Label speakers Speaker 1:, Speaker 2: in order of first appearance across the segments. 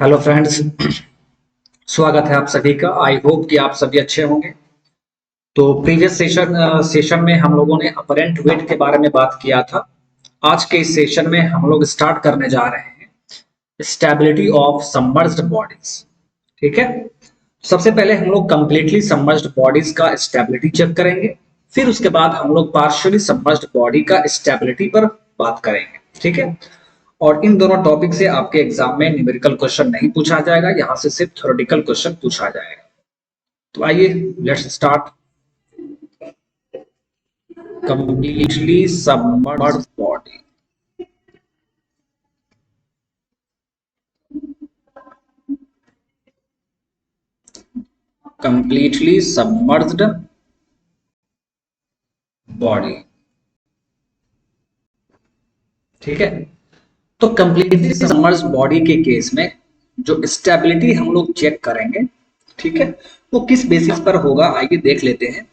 Speaker 1: Hello friends. स्वागत है आप सभी का। आई होप कि आप सभी अच्छे होंगे। तो प्रीवियस सेशन में हम लोगों ने अपरेंट वेट के बारे में बात किया था। आज के इस सेशन में हम लोग स्टार्ट करने जा रहे हैं स्टेबिलिटी ऑफ सबमर्ज्ड बॉडीज। ठीक है। सबसे पहले हम लोग कंप्लीटली सबमर्ज्ड बॉडीज का स्टेबिलिटी चेक करेंगे। फिर उसके बाद हम लोग पार्शियली सबमर्ज्ड बॉडी का स्टेबिलिटी पर बात करेंगे। ठीक है। और इन दोनों टॉपिक से आपके एग्जाम में न्यूमेरिकल क्वेश्चन नहीं पूछा जाएगा, यहां से सिर्फ थ्योरेटिकल क्वेश्चन पूछा जाएगा। तो आइए let's start. Completely submerged body. Completely submerged body. ठीक है। तो कंप्लीटली सबमर्ज्ड बॉडी के केस में जो स्टेबिलिटी हम लोग चेक करेंगे, ठीक है, वो किस बेसिस पर होगा आइए देख लेते हैं।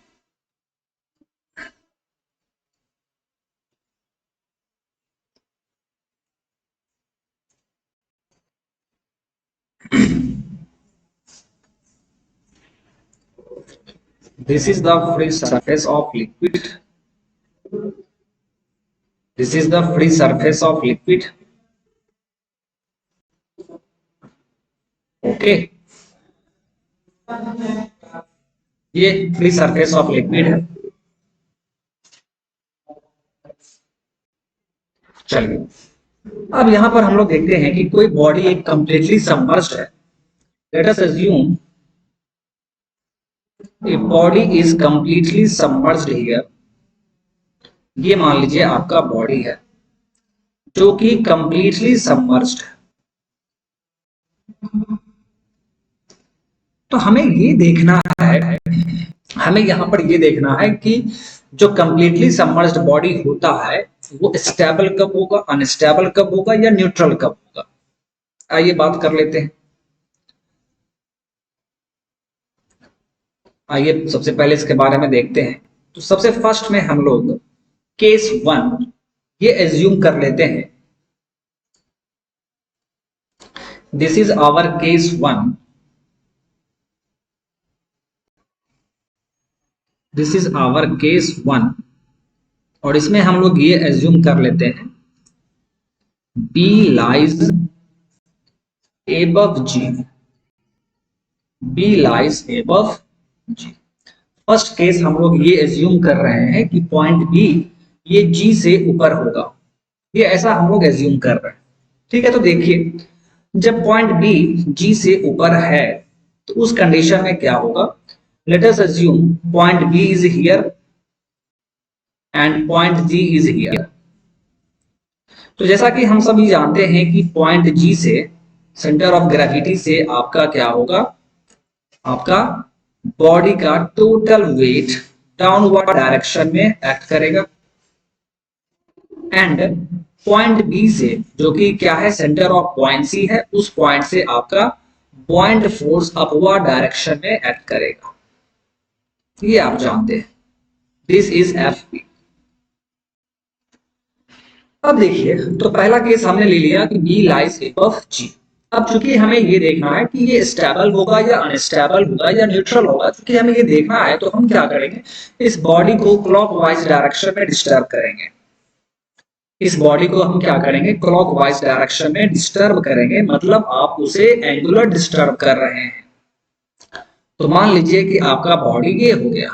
Speaker 1: This is the free surface of liquid. This is the free surface of liquid. Okay. ये फ्री सरफेस ऑफ लिक्विड है। चलिए अब यहां पर हम लोग देखते हैं कि कोई बॉडी एक कंप्लीटली सबमर्ज्ड है। Late us assume a body is completely submerged here. ये मान लीजिए आपका बॉडी है जो कि कंप्लीटली सबमर्ज्ड है। तो हमें ये देखना है, हमें यहां पर ये देखना है कि जो कंप्लीटली सबमर्ज्ड बॉडी होता है वो स्टेबल कब होगा, अनस्टेबल कब होगा या न्यूट्रल कब होगा। आइए बात कर लेते हैं। आइए सबसे पहले इसके बारे में देखते हैं। तो सबसे फर्स्ट में हम लोग केस वन ये एज्यूम कर लेते हैं। This is our case one. This is our case one और इसमें हम लोग ये एज्यूम कर लेते हैं B lies above G. B lies above G. First case हम लोग ये एज्यूम कर रहे हैं कि पॉइंट बी ये जी से ऊपर होगा। ये ऐसा हम लोग एज्यूम कर रहे हैं। ठीक है। तो देखिए जब पॉइंट बी जी से ऊपर है तो उस कंडीशन में क्या होगा। Let us assume point B is here and point G is here. तो जैसा कि हम सभी जानते हैं कि पॉइंट जी से सेंटर ऑफ ग्रेविटी से आपका क्या होगा, आपका बॉडी का टोटल वेट डाउनवर्ड डायरेक्शन में एक्ट करेगा। एंड पॉइंट बी से जो कि क्या है सेंटर ऑफ बॉयंसी है, उस पॉइंट से आपका बॉइंट फोर्स अपवर्ड डायरेक्शन में एक्ट करेगा। ये आप जानते हैं। This is F P. अब देखिए तो पहला केस हमने ले लिया कि बी लाइज एबव जी। अब चूंकि हमें ये देखना है कि ये स्टेबल होगा या अनस्टेबल होगा या न्यूट्रल होगा, चूंकि हमें ये देखना है तो हम क्या करेंगे, इस बॉडी को क्लॉकवाइज डायरेक्शन में डिस्टर्ब करेंगे। इस बॉडी को हम क्या करेंगे, क्लॉकवाइज डायरेक्शन में डिस्टर्ब करेंगे। मतलब आप उसे एंगुलर डिस्टर्ब कर रहे हैं। तो मान लीजिए कि आपका बॉडी ये हो गया।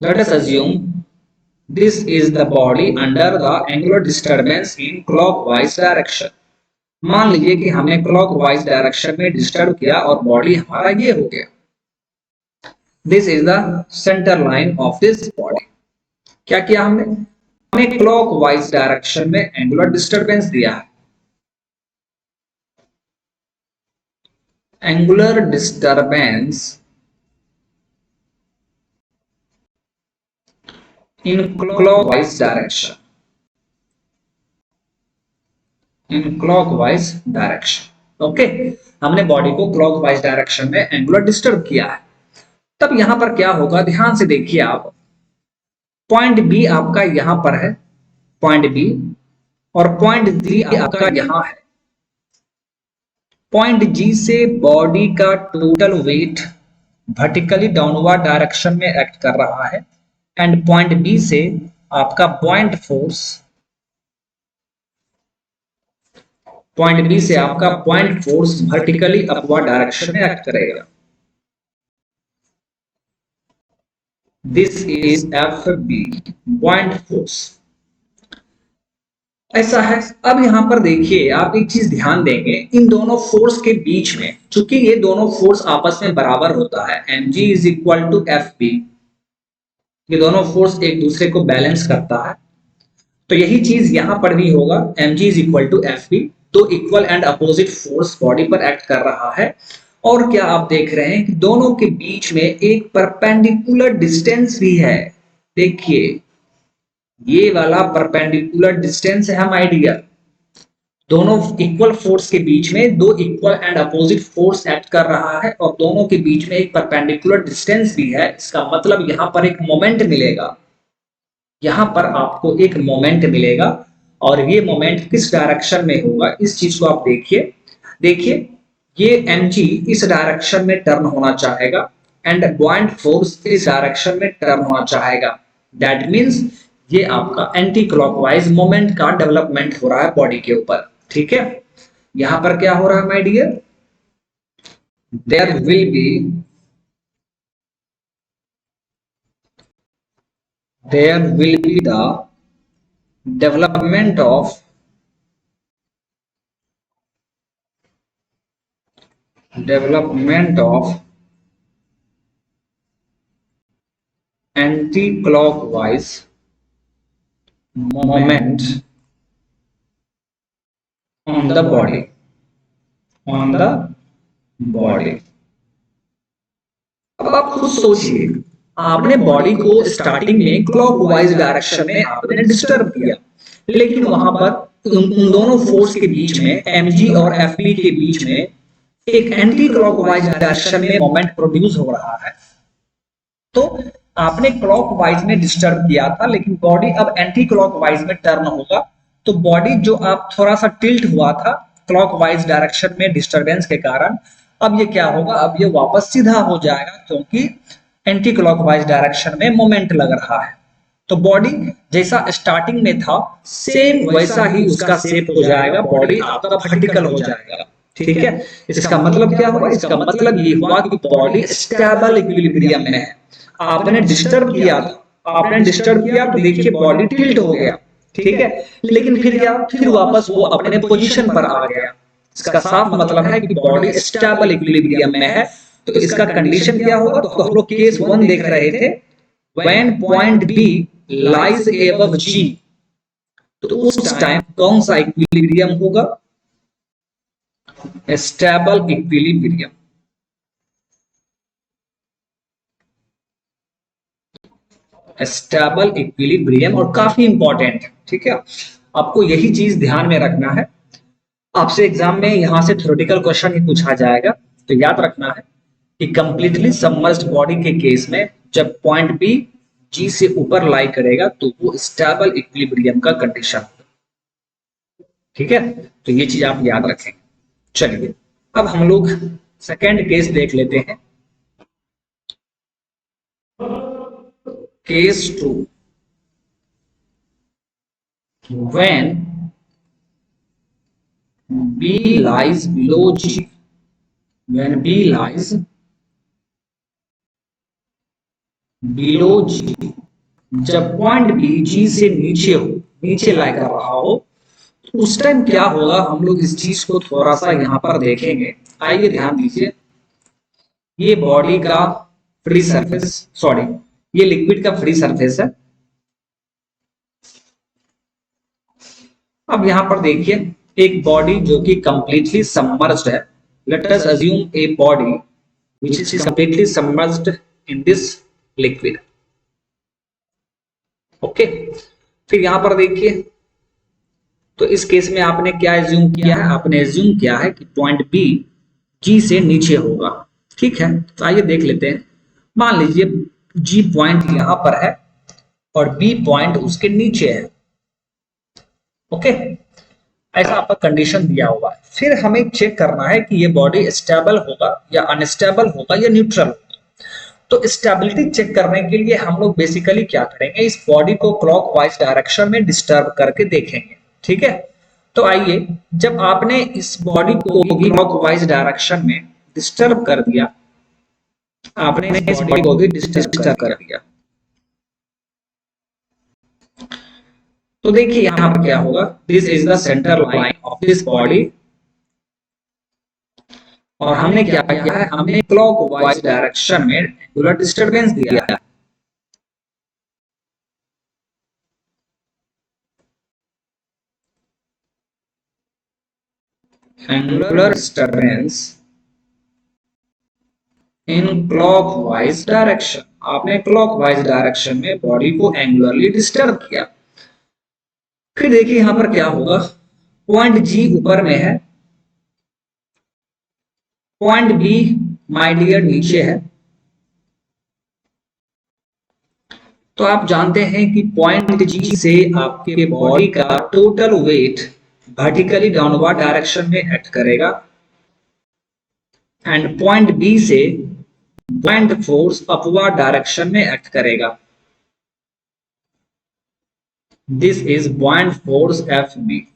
Speaker 1: Late us assume this is the body under the angular disturbance in clockwise direction। मान लीजिए कि हमने क्लॉकवाइज डायरेक्शन में डिस्टर्ब किया और बॉडी हमारा ये हो गया। This is the centre line of this body. क्या किया हमने, हमें क्लॉकवाइज डायरेक्शन में एंगुलर डिस्टर्बेंस दिया है। Angular disturbance in clockwise direction। In clockwise direction. Okay. हमने बॉडी को क्लॉकवाइज डायरेक्शन में एंगुलर डिस्टर्ब किया है। तब यहां पर क्या होगा, ध्यान से देखिए आप। पॉइंट बी आपका यहां पर है, पॉइंट बी, और पॉइंट डी आपका यहां है। पॉइंट जी से बॉडी का total weight vertically downward direction में एक्ट कर रहा है एंड पॉइंट बी से आपका पॉइंट बी से आपका point force vertically upward direction में एक्ट करेगा। This is F B point force. ऐसा है। अब यहां पर देखिए आप एक चीज ध्यान देंगे, इन दोनों फोर्स के बीच में चूंकि ये दोनों फोर्स आपस में बराबर होता है, M G is equal to F B, ये दोनों फोर्स एक दूसरे को बैलेंस करता है, तो यही चीज यहां पर भी होगा, M G is equal to F B. तो equal and opposite force body पर एक्ट कर रहा है और क्या आप देख रहे हैं कि दोनों के बीच में एक परपेंडिकुलर डिस्टेंस भी है। देखिए ये वाला परपेंडिकुलर डिस्टेंस है माय डियर, दोनों इक्वल फोर्स के बीच में दो equal and opposite force act कर रहा है और दोनों के बीच में एक परपेंडिकुलर डिस्टेंस भी है। इसका मतलब यहां पर एक मोमेंट मिलेगा, यहां पर आपको एक मोमेंट मिलेगा और ये मोमेंट किस डायरेक्शन में होगा इस चीज को आप देखिए। देखिए ये mg इस डायरेक्शन में टर्न होना चाहेगा एंड पॉइंट फोर्स इस डायरेक्शन में टर्न होना चाहेगा। दैट मींस ये आपका एंटी क्लॉकवाइज मोमेंट का डेवलपमेंट हो रहा है बॉडी के ऊपर। ठीक है, यहां पर क्या हो रहा है my dear, there will be the development of anti-clockwise moment on the body, अब आप खुद सोचिए, आपने बॉडी को स्टार्टिंग में क्लॉकवाइज डायरेक्शन में आपने डिस्टर्ब किया, लेकिन वहां पर उन दोनों फोर्स के बीच में mg और fb के बीच में एक एंटी क्लॉकवाइज डायरेक्शन में मोमेंट प्रोड्यूस हो रहा है। तो आपने क्लॉकवाइज में डिस्टर्ब किया था लेकिन बॉडी अब एंटी क्लॉकवाइज में टर्न होगा, तो बॉडी जो आप थोड़ा सा टिल्ट हुआ था क्लॉकवाइज डायरेक्शन में डिस्टरबेंस के कारण, अब ये क्या होगा, अब ये वापस सीधा हो जाएगा क्योंकि एंटी क्लॉकवाइज डायरेक्शन में मोमेंट लग रहा है। तो बॉडी जैसा स्टार्टिंग में था सेम वैसा ही उसका शेप हो जाएगा, बॉडी आपका वर्टिकल हो जाएगा। ठीक है, इसका मतलब क्या हुआ, इसका मतलब ये हुआ कि बॉडी स्टेबल इक्विलिब्रियम में है। आपने डिस्टर्ब किया तो देखिए बॉडी टिल्ट हो गया। ठीक है, लेकिन फिर क्या, फिर वापस वो अपने पोजीशन पर आ गया। इसका साफ मतलब है कि बॉडी स्टेबल इक्विलिब्रियम में है। तो इसका कंडीशन क्या होगा, तो हम लोग केस 1 देख रहे थे, when point B lies above G, तो उस टाइम कौन सा इक्विलिब्रियम होगा, स्टेबल इक्विलिब्रियम। स्टेबल इक्विलिब्रियम और काफी इंपॉर्टेंट है। ठीक है, आपको यही चीज ध्यान में रखना है। आपसे एग्जाम में यहां से थ्योरेटिकल क्वेश्चन ही पूछा जाएगा, तो याद रखना है कि कंप्लीटली सबमर्ज्ड बॉडी के केस में जब पॉइंट बी जी से ऊपर लाई करेगा तो वो स्टेबल इक्विलिब्रियम का कंडीशन होगा। ठीक है, तो ये चीज आप याद रखेंगे। चलिए अब हम लोग सेकेंड केस देख लेते हैं। Case 2, when B lies below G, when B lies below G, जब पॉइंट B G से नीचे हो, नीचे लाई कर रहा हो, उस टाइम क्या होगा, हम लोग इस चीज को थोड़ा सा यहां पर देखेंगे। आइए ध्यान दीजिए, ये बॉडी का फ्री सरफेस, सॉरी ये लिक्विड का फ्री सरफेस है। अब यहां पर देखिए एक बॉडी जो कि कंप्लीटली सबमर्ज्ड है। Late us assume a body which is completely submerged in this liquid. Okay, फिर यहां पर देखिए, तो इस केस में आपने क्या एज्यूम किया है, आपने एज्यूम किया है कि पॉइंट बी जी से नीचे होगा। ठीक है, तो आइए देख लेते हैं। मान लीजिए जी पॉइंट यहां पर है और बी पॉइंट उसके नीचे है। ओके, ऐसा आपका कंडीशन दिया हुआ है। फिर हमें चेक करना है कि ये बॉडी स्टेबल होगा या अनस्टेबल होगा या न्यूट्रल होगा। तो स्टेबिलिटी चेक करने के लिए हम लोग बेसिकली क्या करेंगे, इस बॉडी को क्लॉकवाइज डायरेक्शन में डिस्टर्ब करके देखेंगे। ठीक है, तो आइए, जब आपने इस बॉडी को भी क्लॉकवाइज डायरेक्शन में डिस्टर्ब कर दिया, आपने इस बॉडी को भी डिस्टर्ब कर दिया, तो देखिए यहां पर क्या होगा, this is the centre line of this body, और हमने क्या किया है, हमने क्लॉकवाइज डायरेक्शन में एंगुलर डिस्टरबेंस दिया है। Angular disturbance in clockwise direction, आपने क्लॉकवाइज डायरेक्शन में बॉडी को एंगुलरली डिस्टर्ब किया। फिर देखिए यहां पर क्या होगा, पॉइंट जी ऊपर में है, पॉइंट बी माय डियर नीचे है। तो आप जानते हैं कि पॉइंट जी से आपके बॉडी का total weight vertically downward direction में एक्ट करेगा, एंड पॉइंट बी से पॉइंट फोर्स अपवर्ड डायरेक्शन में एक्ट करेगा। This is point force F B.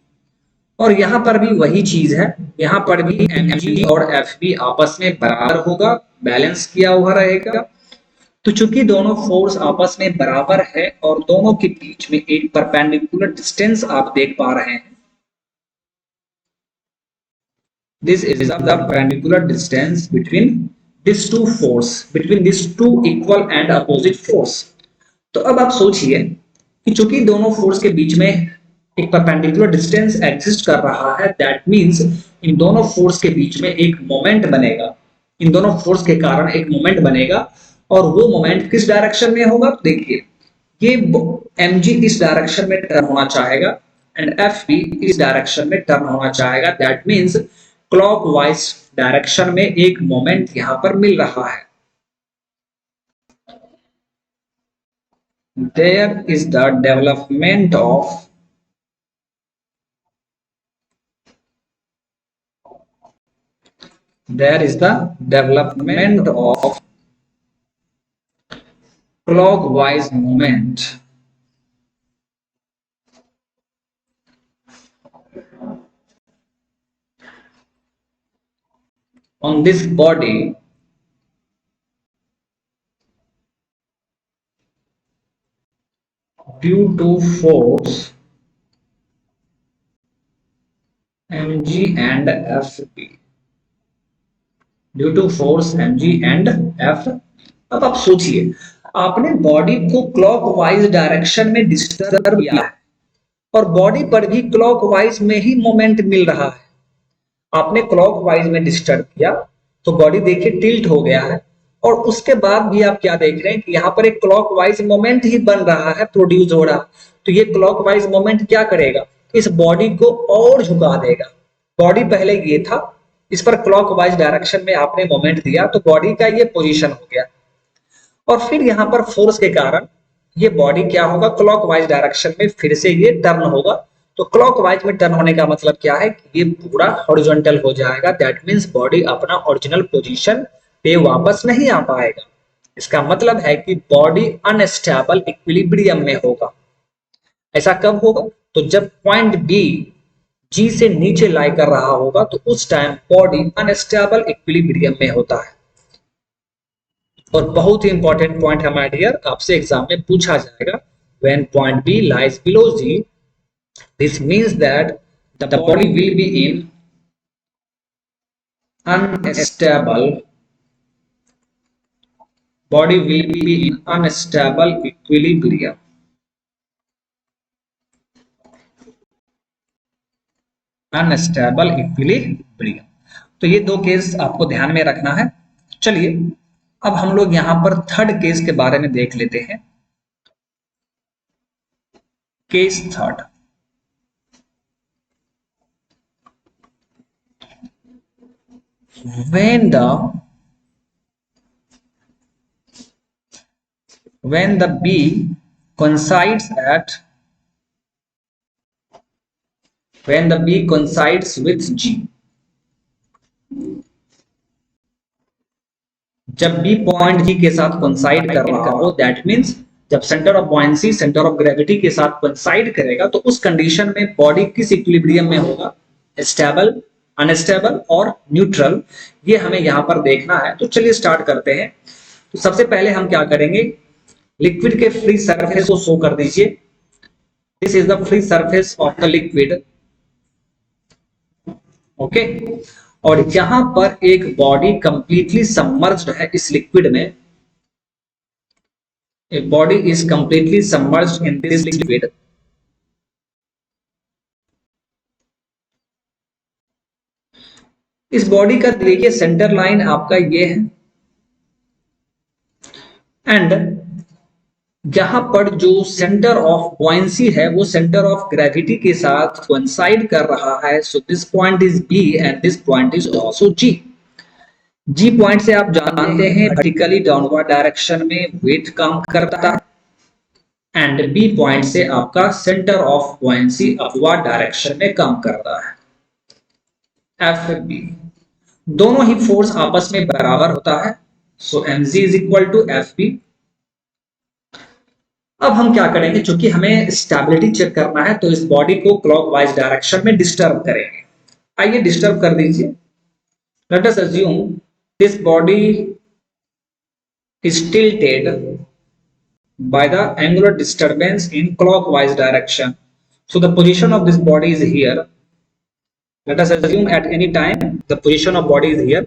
Speaker 1: और यहां पर भी वही चीज है, यहां पर भी mg और fb आपस में बराबर होगा, बैलेंस किया हुआ रहेगा। तो चूंकि दोनों फोर्स आपस में बराबर है और दोनों के बीच में एक परपेंडिकुलर डिस्टेंस आप देख पा रहे हैं, this is the perpendicular distance between these two force, between these two equal and opposite force। तो अब आप सोचिए कि चूंकि दोनों फोर्स के बीच में एक परपेंडिकुलर डिस्टेंस एग्जिस्ट कर रहा है, दैट मींस इन दोनों फोर्स के बीच में एक मोमेंट बनेगा, इन दोनों फोर्स के कारण एक मोमेंट बनेगा, और वो मोमेंट किस डायरेक्शन में होगा, तो देखिए ये mg इस डायरेक्शन में टर्न होना चाहेगा एंड एफ भी इस डायरेक्शन में टर्न होना चाहेगा। दैट मींस क्लॉकवाइज डायरेक्शन में एक मोमेंट यहां पर मिल रहा है। There is the development of clockwise movement on this body due to force mg and fp, due to force mg and f। अब आप सोचिए, आपने बॉडी को क्लॉकवाइज डायरेक्शन में डिस्टर्ब किया है और बॉडी पर भी क्लॉकवाइज में ही मोमेंट मिल रहा है। आपने क्लॉकवाइज में डिस्टर्ब किया तो बॉडी देखिए टिल्ट हो गया है, और उसके बाद भी आप क्या देख रहे हैं कि यहाँ पर एक क्लॉकवाइज मोमेंट ही बन रहा है, प्रोड्यूस हो रहा। तो ये क्लॉकवाइज मोमेंट क्या करेगा, इस बॉडी को और झुका देगा। बॉडी पहले ये था, इस पर क्लॉकवाइज डायरेक्शन में आपने मोमेंट दिया तो बॉडी का ये पोजीशन हो गया, और फिर यहाँ पर फोर्स के कारण ये बॉडी क्या होगा, क्लॉकवाइज डायरेक्शन में फिर से ये टर्न होगा। तो क्लॉकवाइज में टर्न होने का मतलब क्या है कि ये पूरा हॉरिजॉन्टल हो जाएगा। दैट मींस बॉडी अपना ओरिजिनल पोजीशन पे वापस नहीं आ पाएगा। इसका मतलब है कि बॉडी अनस्टेबल इक्विलिब्रियम में होगा। ऐसा कब होगा, तो जब पॉइंट बी जी से नीचे लाई कर रहा होगा तो उस टाइम बॉडी अनस्टेबल इक्विलिब्रियम में होता है। और बहुत ही इंपॉर्टेंट पॉइंट है माय डियर, आपसे एग्जाम में पूछा जाएगा, when point B lies below G, this means that the body will be in unstable, body will be in unstable equilibrium। Unstable equilibrium. तो ये दो केस आपको ध्यान में रखना है। चलिए अब हम लोग यहां पर थर्ड केस के बारे में देख लेते हैं। Case third, when the bee coincides at when the B coincides with G, जब B पॉइंट G के साथ कोइंसाइड कर रहा हो, दैट मीन्स जब centre of buoyancy centre of gravity के साथ कोइंसाइड करेगा तो उस कंडीशन में बॉडी किस इक्विलिब्रियम में होगा, स्टेबल, अनस्टेबल और न्यूट्रल, ये हमें यहां पर देखना है। तो चलिए स्टार्ट करते हैं। तो सबसे पहले हम क्या करेंगे, लिक्विड के फ्री सरफेस को शो कर दीजिए। This is the free surface of the liquid, okay. और यहां पर एक बॉडी कंप्लीटली सबमर्ज्ड है इस लिक्विड में, a body is completely submerged in this liquid, इस बॉडी का देखिए सेंटर लाइन आपका ये है, एंड यहां पर जो सेंटर ऑफ बॉयंसी है वो सेंटर ऑफ ग्रेविटी के साथ कोइंसाइड कर रहा है। So this point is B and this point is also G. G point से आप जानते हैं वर्टिकली डाउनवर्ड डायरेक्शन में वेट काम करता है, एंड बी पॉइंट से आपका centre of buoyancy upward direction में काम करता है। एफ बी दोनों ही फोर्स आपस में बराबर होता है। So M G is equal to F B. अब हम क्या करेंगे, चूंकि हमें स्टेबिलिटी चेक करना है तो इस बॉडी को क्लॉकवाइज डायरेक्शन में डिस्टर्ब करेंगे। आइए डिस्टर्ब कर दीजिए। Late us assume this body is tilted by the angular disturbance in clockwise direction. So the position of this body is here. Let us assume at any time the position of body is here.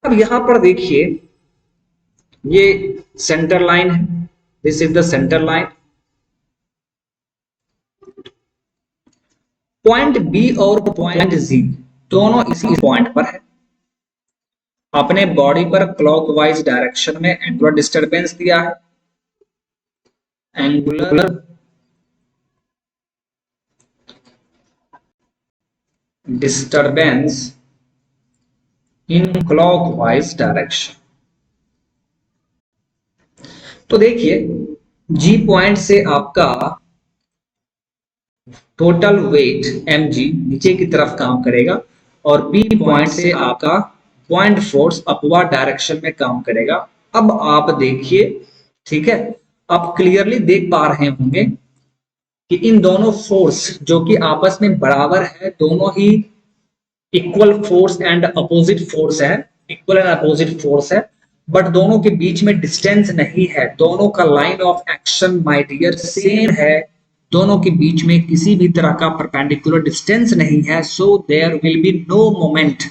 Speaker 1: अब यहां पर देखिए ये centre line है, this is the centre line. Point B और point G दोनों इसी पॉइंट पर है। अपने बॉडी पर क्लॉकवाइज डायरेक्शन में एंगुलर डिस्टरबेंस दिया है, angular disturbance in clockwise direction. तो देखिए जी पॉइंट से आपका टोटल वेट mg नीचे की तरफ काम करेगा और बी पॉइंट से आपका पॉइंट फोर्स अपवर्ड डायरेक्शन में काम करेगा। अब आप देखिए, ठीक है, आप क्लियरली देख पा रहे होंगे कि इन दोनों फोर्स जो कि आपस में बराबर है, दोनों ही equal force and opposite force है, इक्वल एंड अपोजिट फोर्स है, बट दोनों के बीच में डिस्टेंस नहीं है। दोनों का line of action my dear same है, दोनों के बीच में किसी भी तरह का परपेंडिकुलर डिस्टेंस नहीं है। So there will be no moment,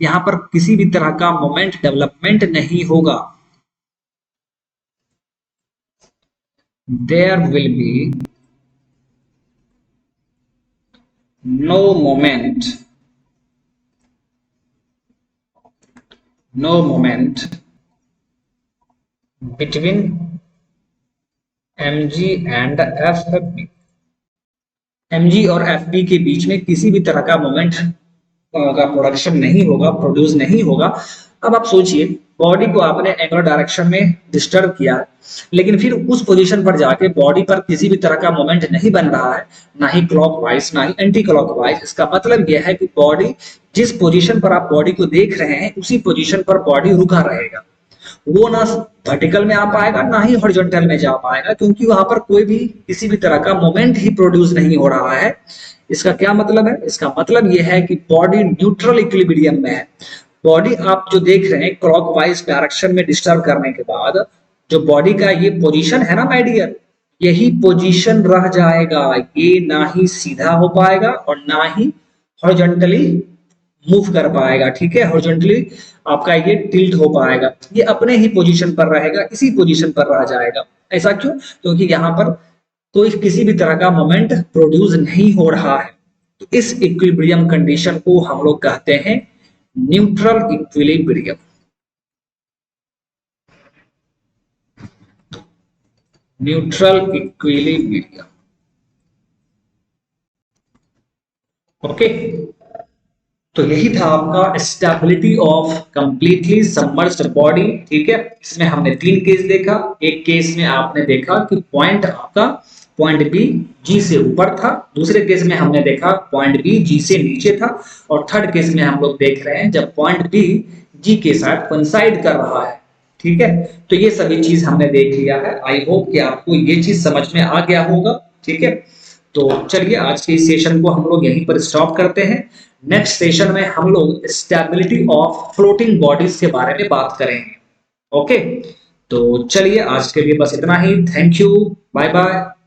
Speaker 1: यहां पर किसी भी तरह का मोमेंट डेवलपमेंट नहीं होगा। There will be no moment, no moment between mg and fb। mg और fb के बीच में किसी भी तरह का मोमेंट का प्रोडक्शन नहीं होगा, प्रोड्यूस नहीं होगा। अब आप सोचिए, बॉडी को आपने एंगुलर डायरेक्शन में डिस्टर्ब किया, लेकिन फिर उस पोजीशन पर जाके बॉडी पर किसी भी तरह का मोमेंट नहीं बन रहा है, ना ही क्लॉकवाइज ना ही एंटी क्लॉकवाइज। इसका मतलब यह है कि बॉडी जिस पोजीशन पर आप बॉडी को देख रहे हैं उसी पोजीशन पर बॉडी रुका रहेगा, वो ना वर्टिकल में आ पाएगा ना ही हॉरिजॉन्टल में जा पाएगा, क्योंकि वहां पर कोई भी किसी भी तरह का मोमेंट ही प्रोड्यूस नहीं हो रहा है। इसका क्या मतलब है, इसका मतलब यह है कि बॉडी न्यूट्रल इक्विलिब्रियम में है। बॉडी आप जो देख रहे हैं क्लॉकवाइज डायरेक्शन में डिस्टर्ब करने के बाद जो बॉडी का ये पोजीशन है ना माय डियर, यही पोजीशन रह जाएगा, ये ना ही सीधा हो पाएगा और ना ही हॉरिजॉन्टली मूव कर पाएगा। ठीक है, हॉरिजॉन्टली आपका ये टिल्ट हो पाएगा, ये अपने ही पोजीशन पर रहेगा, इसी पोजीशन पर रह जाएगा। ऐसा क्यों? क्योंकि यहाँ पर कोई किसी भी तरह का मोमेंट प्रोड्यूस नहीं हो रहा है। तो इस इक्विलिब्रियम कंडीशन को हम लोग कहते हैं neutral equilibrium. Neutral equilibrium, okay. तो यही था आपका stability of completely submerged body. ठीक है, इसमें हमने 3 केस देखा। एक केस में आपने देखा कि पॉइंट आपका पॉइंट बी जी से ऊपर था, दूसरे केस में हमने देखा पॉइंट बी जी से नीचे था, और थर्ड केस में हम लोग देख रहे हैं जब पॉइंट बी जी के साथ कोइंसाइड कर रहा है। ठीक है, तो ये सभी चीज हमने देख लिया है। आई होप कि आपको ये चीज समझ में आ गया होगा। ठीक है, तो चलिए आज के इस सेशन को हम लोग यहीं पर स्टॉप करते हैं। नेक्स्ट सेशन में हम लोग स्टेबिलिटी ऑफ फ्लोटिंग बॉडीज के बारे में बात करेंगे। ओके, तो चलिए आज के लिए बस इतना ही। Thank you, bye bye.